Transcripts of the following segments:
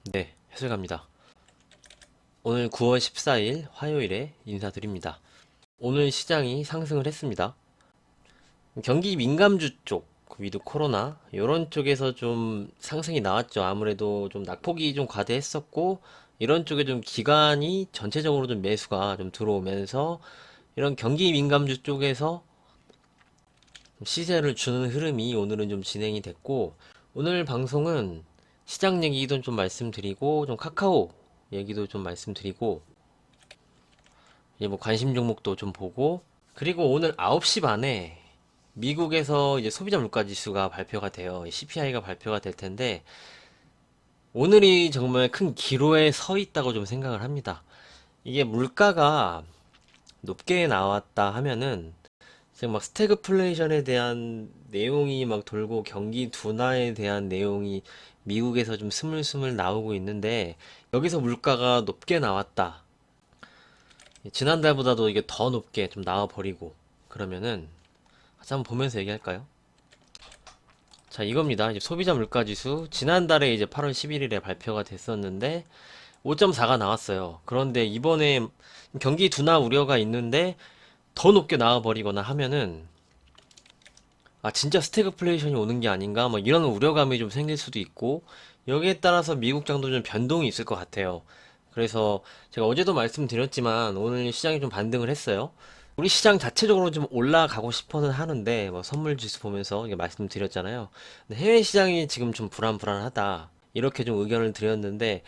네, 해설갑니다. 오늘 9월 14일 화요일에 인사드립니다. 오늘 시장이 상승을 했습니다. 경기 민감주 쪽, 위드 코로나, 이런 쪽에서 좀 상승이 나왔죠. 아무래도 좀 낙폭이 좀 과대했었고, 이런 쪽에 좀 기관이 전체적으로 좀 매수가 좀 들어오면서, 이런 경기 민감주 쪽에서 시세를 주는 흐름이 오늘은 좀 진행이 됐고, 오늘 방송은 시장 얘기도 좀 말씀드리고, 좀 카카오 얘기도 좀 말씀드리고, 이제 뭐 관심 종목도 좀 보고, 그리고 오늘 9시 반에 미국에서 이제 소비자 물가 지수가 발표가 돼요. CPI가 발표가 될 텐데, 오늘이 정말 큰 기로에 서 있다고 좀 생각을 합니다. 이게 물가가 높게 나왔다 하면은, 지금 막 스태그플레이션에 대한 내용이 막 돌고 경기 둔화에 대한 내용이 미국에서 좀 스물스물 나오고 있는데, 여기서 물가가 높게 나왔다. 지난달보다도 이게 더 높게 좀 나와버리고, 그러면은 같이 한번 보면서 얘기할까요? 자, 이겁니다. 이제 소비자 물가 지수 지난달에 이제 8월 11일에 발표가 됐었는데 5.4가 나왔어요. 그런데 이번에 경기 둔화 우려가 있는데 더 높게 나와 버리거나 하면은 아, 진짜 스태그플레이션이 오는 게 아닌가 뭐 이런 우려감이 좀 생길 수도 있고, 여기에 따라서 미국장도 좀 변동이 있을 것 같아요. 그래서 제가 어제도 말씀드렸지만 오늘 시장이 좀 반등을 했어요. 우리 시장 자체적으로 좀 올라가고 싶어는 하는데 뭐 선물 지수 보면서 이게 말씀드렸잖아요. 근데 해외 시장이 지금 좀 불안불안하다, 이렇게 좀 의견을 드렸는데,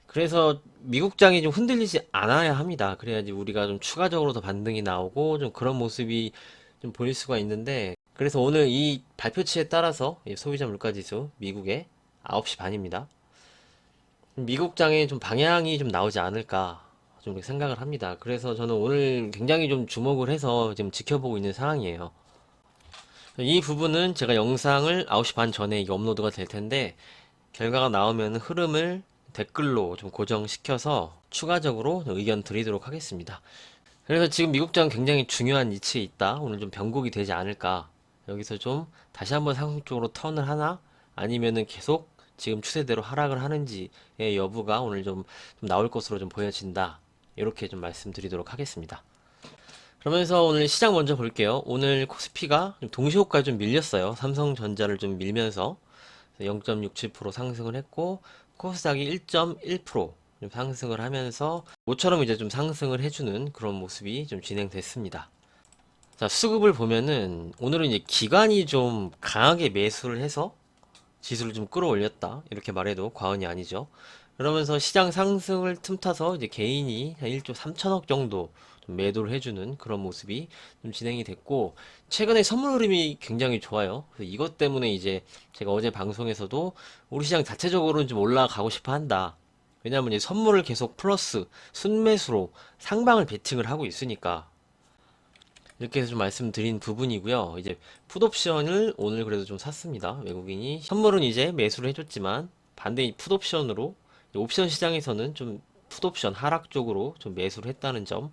그래서 미국장이 좀 흔들리지 않아야 합니다. 그래야지 우리가 좀 추가적으로 더 반등이 나오고 좀 그런 모습이 좀 보일 수가 있는데, 그래서 오늘 이 발표치에 따라서 이 소비자 물가지수 미국의 9시 반입니다. 미국장에 좀 방향이 좀 나오지 않을까 좀 이렇게 생각을 합니다. 그래서 저는 오늘 굉장히 좀 주목을 해서 지금 지켜보고 있는 상황이에요. 이 부분은 제가 영상을 9시 반 전에 이게 업로드가 될 텐데, 결과가 나오면 흐름을 댓글로 좀 고정시켜서 추가적으로 의견 드리도록 하겠습니다. 그래서 지금 미국장 굉장히 중요한 위치에 있다. 오늘 좀 변곡이 되지 않을까. 여기서 좀 다시 한번 상승 쪽으로 턴을 하나? 아니면은 계속 지금 추세대로 하락을 하는지의 여부가 오늘 좀 나올 것으로 좀 보여진다. 이렇게 좀 말씀드리도록 하겠습니다. 그러면서 오늘 시장 먼저 볼게요. 오늘 코스피가 좀 동시호가에 좀 밀렸어요. 삼성전자를 좀 밀면서 0.67% 상승을 했고, 코스닥이 1.1% 좀 상승을 하면서 모처럼 이제 좀 상승을 해주는 그런 모습이 좀 진행됐습니다. 자, 수급을 보면은 오늘은 이제 기관이 좀 강하게 매수를 해서 지수를 좀 끌어올렸다, 이렇게 말해도 과언이 아니죠. 그러면서 시장 상승을 틈타서 이제 개인이 한 1조 3천억 정도 좀 매도를 해주는 그런 모습이 좀 진행이 됐고, 최근에 선물 흐름이 굉장히 좋아요. 그래서 이것 때문에 이제 제가 어제 방송에서도 우리 시장 자체적으로는 좀 올라가고 싶어 한다. 왜냐하면 이제 선물을 계속 플러스 순매수로 상방을 베팅을 하고 있으니까, 이렇게 해서 좀 말씀드린 부분이고요. 이제 풋옵션을 오늘 그래도 좀 샀습니다. 외국인이 선물은 이제 매수를 해줬지만 반대 이 풋옵션으로 옵션 시장에서는 좀 풋옵션 하락 쪽으로 좀 매수를 했다는 점,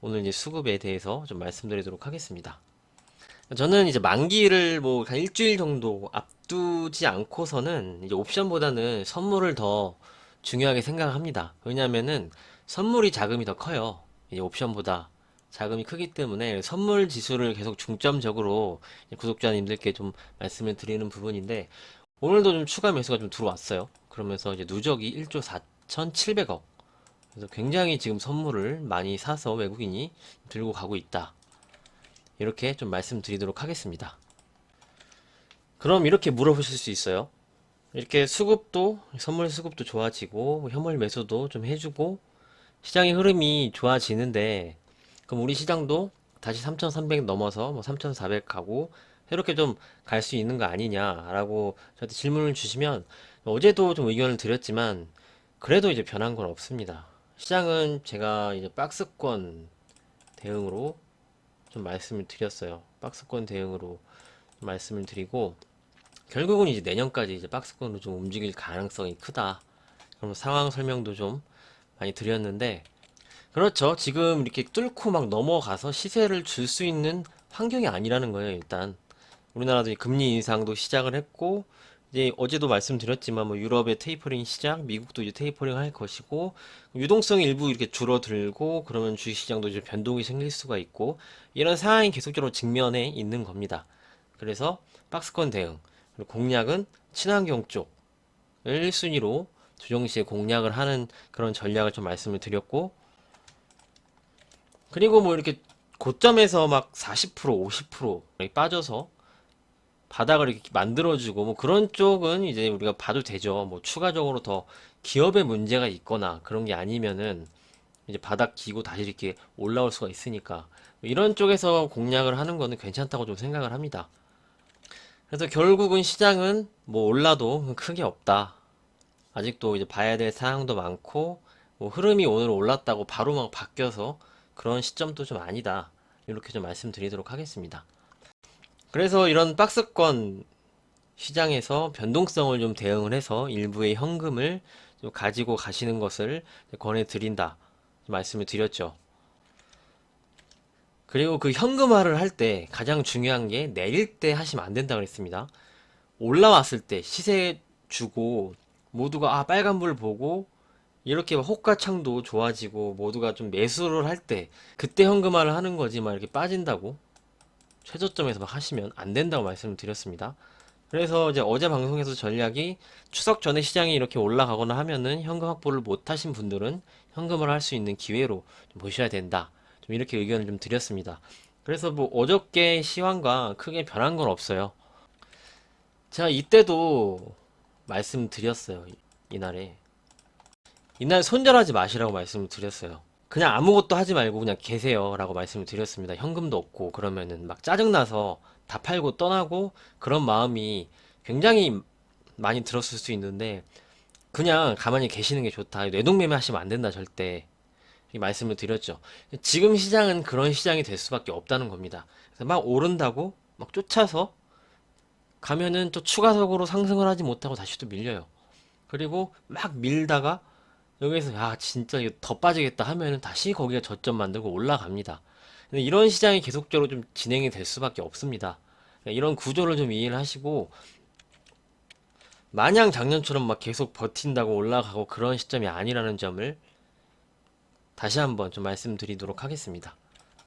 오늘 이제 수급에 대해서 좀 말씀드리도록 하겠습니다. 저는 이제 만기를 뭐 한 일주일 정도 앞두지 않고서는 이제 옵션보다는 선물을 더 중요하게 생각합니다. 왜냐면은 선물이 자금이 더 커요. 이제 옵션보다 자금이 크기 때문에 선물 지수를 계속 중점적으로 구독자님들께 좀 말씀을 드리는 부분인데, 오늘도 좀 추가 매수가 좀 들어왔어요. 그러면서 이제 누적이 1조 4,700억. 그래서 굉장히 지금 선물을 많이 사서 외국인이 들고 가고 있다. 이렇게 좀 말씀드리도록 하겠습니다. 그럼 이렇게 물어보실 수 있어요. 이렇게 수급도, 선물 수급도 좋아지고, 뭐 현물 매수도 좀 해주고, 시장의 흐름이 좋아지는데, 그럼 우리 시장도 다시 3,300 넘어서 뭐 3,400 가고, 이렇게 좀 갈 수 있는 거 아니냐라고 저한테 질문을 주시면, 어제도 좀 의견을 드렸지만, 그래도 이제 변한 건 없습니다. 시장은 제가 이제 박스권 대응으로 좀 말씀을 드렸어요. 박스권 대응으로 좀 말씀을 드리고, 결국은 이제 내년까지 이제 박스권으로 좀 움직일 가능성이 크다. 그럼 상황 설명도 좀 많이 드렸는데, 그렇죠. 지금 이렇게 뚫고 막 넘어가서 시세를 줄 수 있는 환경이 아니라는 거예요, 일단. 우리나라도 금리 인상도 시작을 했고, 이제 어제도 말씀드렸지만 뭐 유럽의 테이퍼링 시작, 미국도 이제 테이퍼링 할 것이고 유동성이 일부 이렇게 줄어들고 그러면 주식시장도 이제 변동이 생길 수가 있고 이런 상황이 계속적으로 직면해 있는 겁니다. 그래서 박스권 대응 그리고 공략은 친환경 쪽을 순위로 조정시에 공략을 하는 그런 전략을 좀 말씀을 드렸고 그리고 뭐 이렇게 고점에서 막 40%, 50% 이렇게 빠져서 바닥을 이렇게 만들어주고 뭐 그런 쪽은 이제 우리가 봐도 되죠. 뭐 추가적으로 더 기업의 문제가 있거나 그런 게 아니면은 이제 바닥 기고 다시 이렇게 올라올 수가 있으니까 이런 쪽에서 공략을 하는 거는 괜찮다고 좀 생각을 합니다. 그래서 결국은 시장은 뭐 올라도 크게 없다. 아직도 이제 봐야 될 사항도 많고 뭐 흐름이 오늘 올랐다고 바로 막 바뀌어서 그런 시점도 좀 아니다. 이렇게 좀 말씀드리도록 하겠습니다. 그래서 이런 박스권 시장에서 변동성을 좀 대응을 해서 일부의 현금을 좀 가지고 가시는 것을 권해드린다 말씀을 드렸죠. 그리고 그 현금화를 할 때 가장 중요한 게 내릴 때 하시면 안 된다고 그랬습니다. 올라왔을 때 시세 주고 모두가 빨간불 보고 이렇게 호가창도 좋아지고 모두가 좀 매수를 할 때 그때 현금화를 하는 거지 막 이렇게 빠진다고 최저점에서 막 하시면 안 된다고 말씀을 드렸습니다. 그래서 이제 어제 방송에서 전략이 추석 전에 시장이 이렇게 올라가거나 하면은 현금 확보를 못 하신 분들은 현금을 할 수 있는 기회로 좀 보셔야 된다. 좀 이렇게 의견을 좀 드렸습니다. 그래서 뭐 어저께 시황과 크게 변한 건 없어요. 제가 이때도 말씀드렸어요. 이날에. 이날 손절하지 마시라고 말씀을 드렸어요. 그냥 아무것도 하지 말고 그냥 계세요 라고 말씀을 드렸습니다. 현금도 없고 그러면은 막 짜증나서 다 팔고 떠나고 그런 마음이 굉장히 많이 들었을 수 있는데 그냥 가만히 계시는 게 좋다. 뇌동매매 하시면 안 된다 절대. 이 말씀을 드렸죠. 지금 시장은 그런 시장이 될 수밖에 없다는 겁니다. 그래서 막 오른다고 막 쫓아서 가면은 또 추가적으로 상승을 하지 못하고 다시 또 밀려요. 그리고 막 밀다가 여기서 야 진짜 이거 더 빠지겠다 하면은 다시 거기에 저점 만들고 올라갑니다. 근데 이런 시장이 계속적으로 좀 진행이 될 수밖에 없습니다. 이런 구조를 좀 이해를 하시고 마냥 작년처럼 막 계속 버틴다고 올라가고 그런 시점이 아니라는 점을 다시 한번 좀 말씀드리도록 하겠습니다.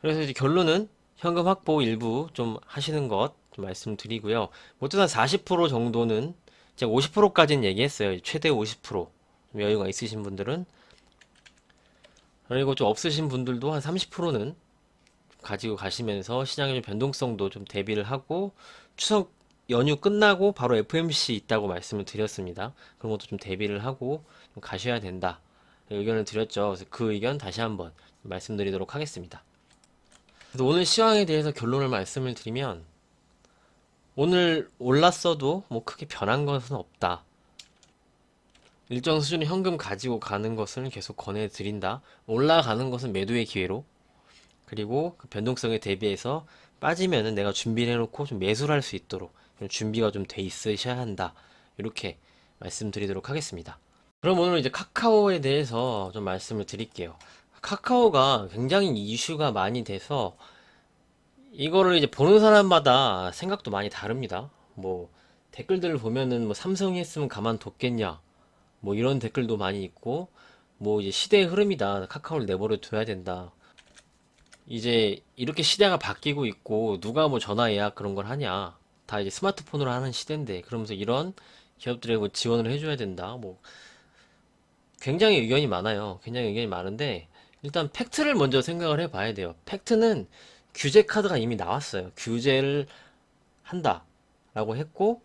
그래서 이제 결론은 현금 확보 일부 좀 하시는 것 좀 말씀드리고요. 모두 한40% 정도는 제가 50%까지는 얘기했어요. 최대 50%. 좀 여유가 있으신 분들은 그리고 좀 없으신 분들도 한 30%는 가지고 가시면서 시장의 좀 변동성도 좀 대비를 하고 추석 연휴 끝나고 바로 FMC 있다고 말씀을 드렸습니다. 그런 것도 좀 대비를 하고 좀 가셔야 된다. 의견을 드렸죠. 그래서 그 의견 다시 한번 말씀드리도록 하겠습니다. 그래서 오늘 시황에 대해서 결론을 말씀을 드리면 오늘 올랐어도 뭐 크게 변한 것은 없다. 일정 수준의 현금 가지고 가는 것을 계속 권해드린다. 올라가는 것은 매도의 기회로 그리고 그 변동성에 대비해서 빠지면은 내가 준비를 해놓고 좀 매수를 할 수 있도록 좀 준비가 좀 돼 있으셔야 한다. 이렇게 말씀드리도록 하겠습니다. 그럼 오늘 이제 카카오에 대해서 좀 말씀을 드릴게요. 카카오가 굉장히 이슈가 많이 돼서 이거를 이제 보는 사람마다 생각도 많이 다릅니다. 뭐 댓글들을 보면은 뭐 삼성이 했으면 가만뒀겠냐 뭐 이런 댓글도 많이 있고 뭐 이제 시대의 흐름이다. 카카오를 내버려 둬야 된다. 이제 이렇게 시대가 바뀌고 있고 누가 뭐 전화 예약 그런 걸 하냐. 다 이제 스마트폰으로 하는 시대인데 그러면서 이런 기업들에 뭐 지원을 해줘야 된다. 뭐 굉장히 의견이 많아요. 굉장히 의견이 많은데 일단 팩트를 먼저 생각을 해봐야 돼요. 팩트는 규제 카드가 이미 나왔어요. 규제를 한다라고 했고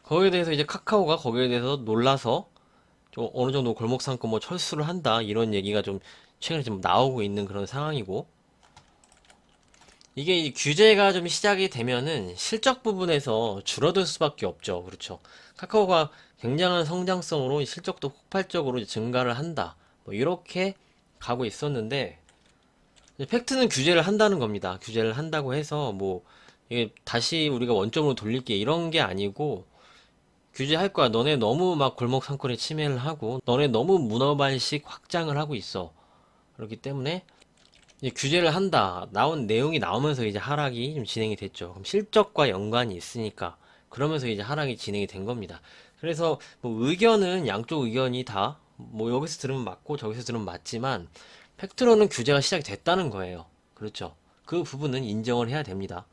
거기에 대해서 이제 카카오가 거기에 대해서 놀라서 좀 어느 정도 골목 삼고 뭐 철수를 한다 이런 얘기가 좀 최근에 좀 나오고 있는 그런 상황이고 이게 이제 규제가 좀 시작이 되면은 실적 부분에서 줄어들 수밖에 없죠. 그렇죠. 카카오가 굉장한 성장성으로 실적도 폭발적으로 이제 증가를 한다. 뭐 이렇게 가고 있었는데 이제 팩트는 규제를 한다는 겁니다. 규제를 한다고 해서 뭐 이게 다시 우리가 원점으로 돌릴게 이런 게 아니고 규제할 거야. 너네 너무 막 골목 상권에 침해를 하고 너네 너무 문어발식 확장을 하고 있어. 그렇기 때문에 이제 규제를 한다. 나온 내용이 나오면서 이제 하락이 좀 진행이 됐죠. 그럼 실적과 연관이 있으니까 그러면서 이제 하락이 진행이 된 겁니다. 그래서 뭐 의견은 양쪽 의견이 다 뭐 여기서 들으면 맞고 저기서 들으면 맞지만 팩트로는 규제가 시작이 됐다는 거예요. 그렇죠. 그 부분은 인정을 해야 됩니다.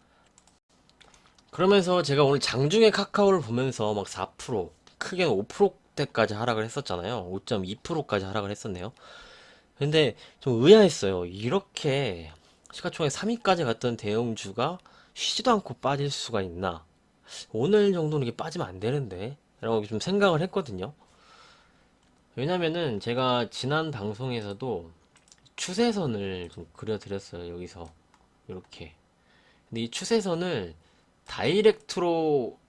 그러면서 제가 오늘 장중에 카카오를 보면서 막 4%, 크게는 5%대까지 하락을 했었잖아요. 5.2%까지 하락을 했었네요. 근데 좀 의아했어요. 이렇게 시가총액 3위까지 갔던 대형주가 쉬지도 않고 빠질 수가 있나? 오늘 정도는 이게 빠지면 안 되는데? 라고 좀 생각을 했거든요. 왜냐면은 제가 지난 방송에서도 추세선을 좀 그려드렸어요. 여기서. 이렇게. 근데 이 추세선을 다이렉트로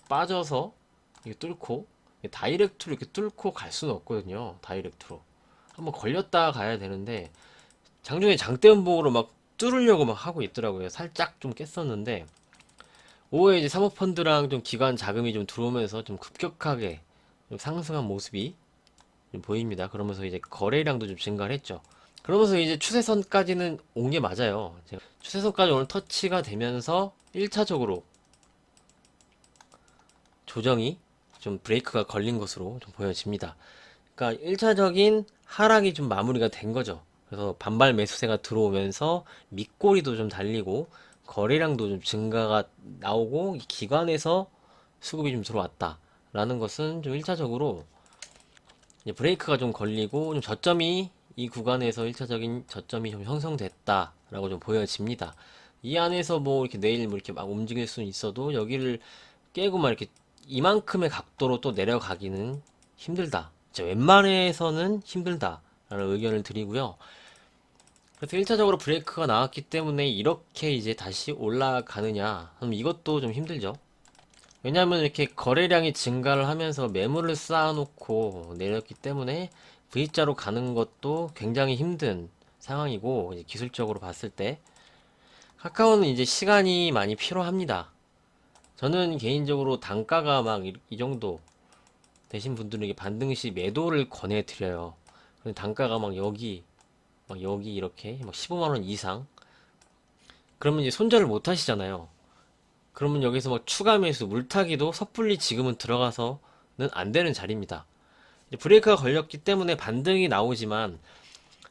빠져서 이게 뚫고 다이렉트로 이렇게 뚫고 갈 수는 없거든요. 다이렉트로. 한번 걸렸다 가야 되는데 장중에 장대음봉으로 막 뚫으려고 막 하고 있더라고요. 살짝 좀 깼었는데 오후에 이제 사모펀드랑 좀 기관 자금이 좀 들어오면서 좀 급격하게 좀 상승한 모습이 좀 보입니다. 그러면서 이제 거래량도 좀 증가를 했죠. 그러면서 이제 추세선까지는 온 게 맞아요. 추세선까지 오늘 터치가 되면서 1차적으로 조정이 좀 브레이크가 걸린 것으로 좀 보여집니다. 그러니까 1차적인 하락이 좀 마무리가 된 거죠. 그래서 반발 매수세가 들어오면서 밑꼬리도 좀 달리고 거래량도 좀 증가가 나오고 기관에서 수급이 좀 들어왔다라는 것은 좀 1차적으로 브레이크가 좀 걸리고 좀 저점이 이 구간에서 1차적인 저점이 좀 형성됐다라고 좀 보여집니다. 이 안에서 뭐 이렇게 내일 뭐 이렇게 막 움직일 수는 있어도 여기를 깨고 막 이렇게 이만큼의 각도로 또 내려가기는 힘들다. 웬만해서는 힘들다라는 의견을 드리고요. 그래서 1차적으로 브레이크가 나왔기 때문에 이렇게 이제 다시 올라가느냐? 그럼 이것도 좀 힘들죠. 왜냐하면 이렇게 거래량이 증가를 하면서 매물을 쌓아놓고 내렸기 때문에 V자로 가는 것도 굉장히 힘든 상황이고 이제 기술적으로 봤을 때 카카오는 이제 시간이 많이 필요합니다. 저는 개인적으로 단가가 막 이 정도 되신 분들에게 반등 시 매도를 권해드려요. 근데 단가가 막 여기 이렇게 막 15만 원 이상 그러면 이제 손절을 못 하시잖아요. 그러면 여기서 막 추가 매수 물타기도 섣불리 지금은 들어가서는 안 되는 자리입니다. 브레이크가 걸렸기 때문에 반등이 나오지만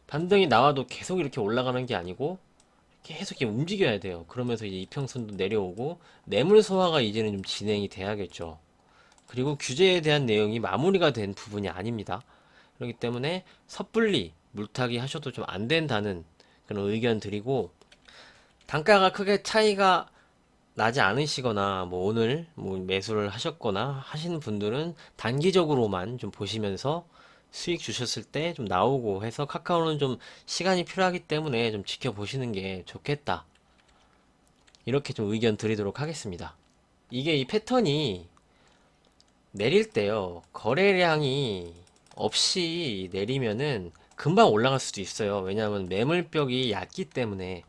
반등이 나와도 계속 이렇게 올라가는 게 아니고 계속 이렇게 움직여야 돼요. 그러면서 이제 이평선도 내려오고 매물 소화가 이제는 좀 진행이 돼야겠죠. 그리고 규제에 대한 내용이 마무리가 된 부분이 아닙니다. 그렇기 때문에 섣불리 물타기 하셔도 좀 안 된다는 그런 의견 드리고 단가가 크게 차이가 나지 않으시거나 뭐 오늘 뭐 매수를 하셨거나 하시는 분들은 단기적으로만 좀 보시면서 수익 주셨을 때 좀 나오고 해서 카카오는 좀 시간이 필요하기 때문에 좀 지켜보시는 게 좋겠다. 이렇게 좀 의견 드리도록 하겠습니다. 이게 이 패턴이 내릴 때요. 거래량이 없이 내리면은 금방 올라갈 수도 있어요. 왜냐하면 매물벽이 얕기 때문에.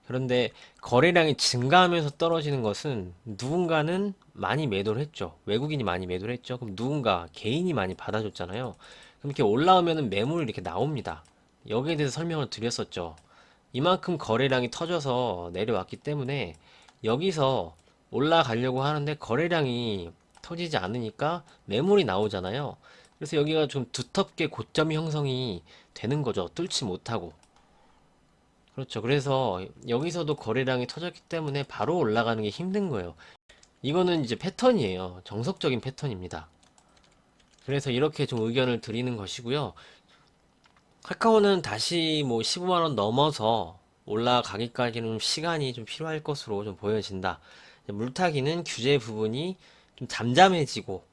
그런데 거래량이 증가하면서 떨어지는 것은 누군가는 많이 매도를 했죠. 외국인이 많이 매도를 했죠. 그럼 누군가 개인이 많이 받아줬잖아요. 그럼 이렇게 올라오면은 매물이 이렇게 나옵니다. 여기에 대해서 설명을 드렸었죠. 이만큼 거래량이 터져서 내려왔기 때문에 여기서 올라가려고 하는데 거래량이 터지지 않으니까 매물이 나오잖아요. 그래서 여기가 좀 두텁게 고점 형성이 되는 거죠. 뚫지 못하고. 그렇죠. 그래서 여기서도 거래량이 터졌기 때문에 바로 올라가는 게 힘든 거예요. 이거는 이제 패턴이에요. 정석적인 패턴입니다. 그래서 이렇게 좀 의견을 드리는 것이고요. 카카오는 다시 뭐 15만 원 넘어서 올라가기까지는 시간이 좀 필요할 것으로 좀 보여진다. 물타기는 규제 부분이 좀 잠잠해지고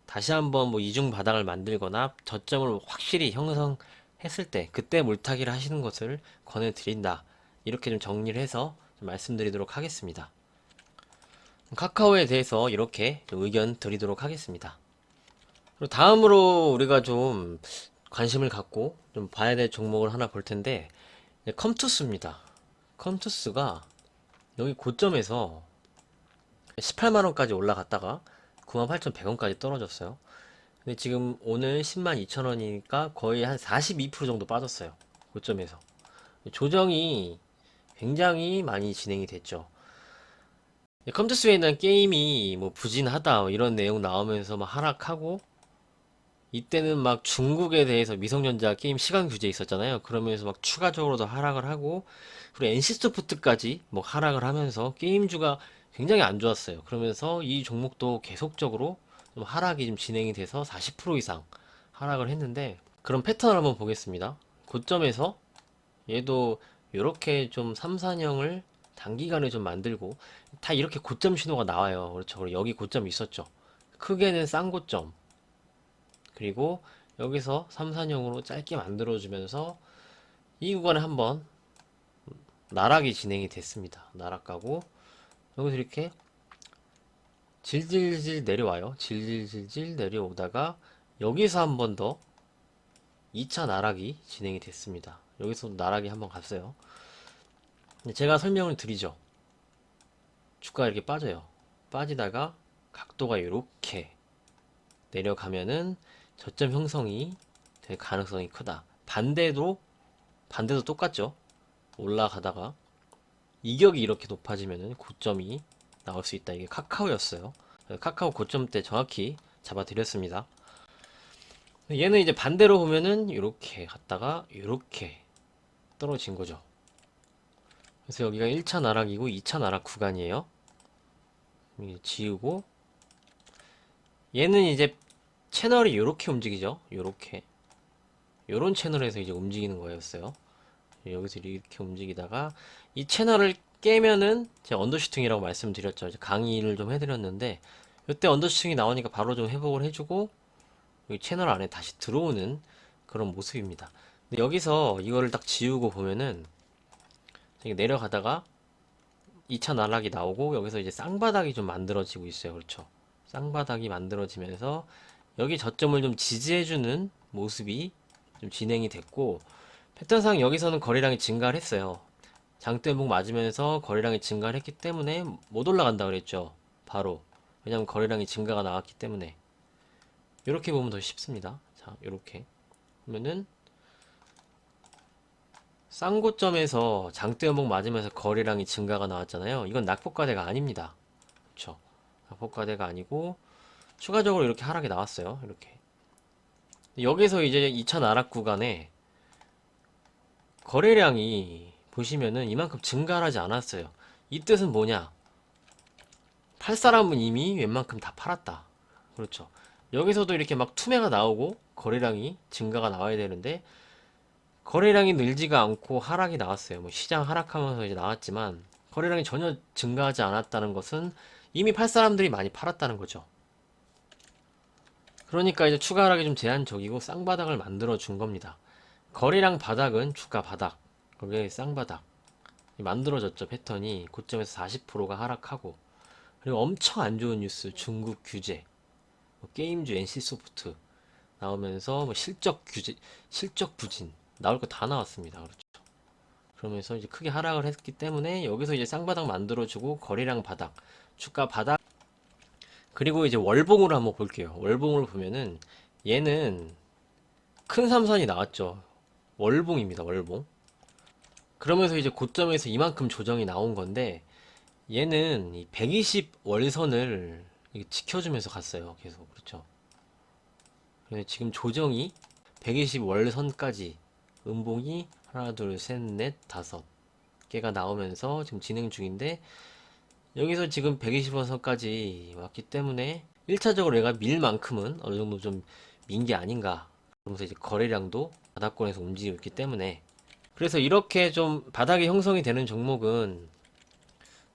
다시 한번 뭐 이중 바닥을 만들거나 저점을 확실히 형성했을 때 그때 물타기를 하시는 것을 권해드린다. 이렇게 좀 정리를 해서 좀 말씀드리도록 하겠습니다. 카카오에 대해서 이렇게 좀 의견 드리도록 하겠습니다. 그리고 다음으로 우리가 좀 관심을 갖고 좀 봐야 될 종목을 하나 볼 텐데 컴투스입니다. 컴투스가 여기 고점에서 18만 원까지 올라갔다가 98,100원까지 떨어졌어요. 근데 지금 오늘 10만 2천 원이니까 거의 한 42% 정도 빠졌어요. 고점에서. 조정이 굉장히 많이 진행이 됐죠. 컴투스에는 게임이 뭐 부진하다 뭐 이런 내용 나오면서 막 하락하고, 이때는 막 중국에 대해서 미성년자 게임 시간 규제 있었잖아요. 그러면서 막 추가적으로도 하락을 하고, 그리고 NC소프트까지 뭐 하락을 하면서 게임주가 굉장히 안 좋았어요. 그러면서 이 종목도 계속적으로 좀 하락이 좀 진행이 돼서 40% 이상 하락을 했는데, 그런 패턴을 한번 보겠습니다. 고점에서 얘도 이렇게 좀 3, 4년을 단기간에 좀 만들고, 다 이렇게 고점 신호가 나와요. 그렇죠. 그리고 여기 고점이 있었죠. 크게는 싼 고점, 그리고 여기서 3, 4년으로 짧게 만들어주면서 이 구간에 한번 나락이 진행이 됐습니다. 나락가고 여기서 이렇게 질질질 내려와요. 질질질질 내려오다가 여기서 한번 더 2차 나락이 진행이 됐습니다. 여기서 나락이 한번 갔어요. 제가 설명을 드리죠. 주가가 이렇게 빠져요. 빠지다가 각도가 이렇게 내려가면은 저점 형성이 될 가능성이 크다. 반대도 똑같죠. 올라가다가 이격이 이렇게 높아지면은 고점이 나올 수 있다. 이게 카카오였어요. 카카오 고점 때 정확히 잡아드렸습니다. 얘는 이제 반대로 보면은 이렇게 갔다가 이렇게 떨어진 거죠. 그래서 여기가 1차 나락이고 2차 나락 구간이에요. 지우고 얘는 이제 채널이 이렇게 움직이죠. 이렇게 요런 채널에서 이제 움직이는 거였어요. 여기서 이렇게 움직이다가 이 채널을 깨면은 제가 언더슈팅이라고 말씀드렸죠. 이제 강의를 좀 해드렸는데 이때 언더슈팅이 나오니까 바로 좀 회복을 해주고 여기 채널 안에 다시 들어오는 그런 모습입니다. 근데 여기서 이거를 딱 지우고 보면은 이게 내려가다가 2차 나락이 나오고 여기서 이제 쌍바닥이 좀 만들어지고 있어요. 그렇죠? 쌍바닥이 만들어지면서 여기 저점을 좀 지지해주는 모습이 좀 진행이 됐고, 패턴상 여기서는 거래량이 증가를 했어요. 장대목 맞으면서 거래량이 증가를 했기 때문에 못 올라간다 그랬죠. 바로. 왜냐면 거래량이 증가가 나왔기 때문에. 이렇게 보면 더 쉽습니다. 자, 이렇게 보면은 쌍고점에서 장대목 맞으면서 거래량이 증가가 나왔잖아요. 이건 낙폭과대가 아닙니다. 그렇죠? 낙폭과대가 아니고 추가적으로 이렇게 하락이 나왔어요. 이렇게. 여기서 이제 2차 나락 구간에 거래량이 보시면은 이만큼 증가를 하지 않았어요. 이 뜻은 뭐냐? 팔 사람은 이미 웬만큼 다 팔았다. 그렇죠. 여기서도 이렇게 막 투매가 나오고 거래량이 증가가 나와야 되는데 거래량이 늘지가 않고 하락이 나왔어요. 뭐 시장 하락하면서 이제 나왔지만 거래량이 전혀 증가하지 않았다는 것은 이미 팔 사람들이 많이 팔았다는 거죠. 그러니까 이제 추가 하락이 좀 제한적이고 쌍바닥을 만들어 준 겁니다. 거래량 바닥은 주가 바닥, 거기에 쌍바닥 만들어졌죠. 패턴이 고점에서 40%가 하락하고, 그리고 엄청 안 좋은 뉴스 중국 규제, 뭐 게임주 NC소프트 나오면서 뭐 실적 규제, 실적 부진 나올 거 다 나왔습니다. 그렇죠. 그러면서 이제 크게 하락을 했기 때문에 여기서 이제 쌍바닥 만들어주고 거래량 바닥, 주가 바닥. 그리고 이제 월봉으로 한번 볼게요. 월봉을 보면은 얘는 큰 삼선이 나왔죠. 월봉입니다. 월봉. 그러면서 이제 고점에서 이만큼 조정이 나온 건데 얘는 이 120 월선을 지켜주면서 갔어요. 계속. 그렇죠. 근데 지금 조정이 120 월선까지 음봉이 하나, 둘, 셋, 넷, 다섯 개가 나오면서 지금 진행 중인데 여기서 지금 120 월선까지 왔기 때문에 1차적으로 얘가 밀 만큼은 어느 정도 좀 민 게 아닌가. 그러면서 이제 거래량도 바닥권에서 움직이고 있기 때문에 그래서 이렇게 좀 바닥이 형성이 되는 종목은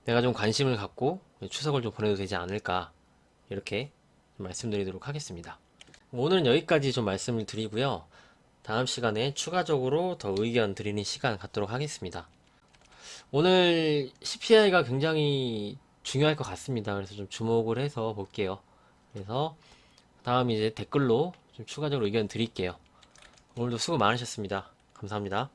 내가 좀 관심을 갖고 추석을 좀 보내도 되지 않을까 이렇게 말씀드리도록 하겠습니다. 오늘은 여기까지 좀 말씀을 드리고요. 다음 시간에 추가적으로 더 의견 드리는 시간 갖도록 하겠습니다. 오늘 CPI가 굉장히 중요할 것 같습니다. 그래서 좀 주목을 해서 볼게요. 그래서 다음 이제 댓글로 좀 추가적으로 의견 드릴게요. 오늘도 수고 많으셨습니다. 감사합니다.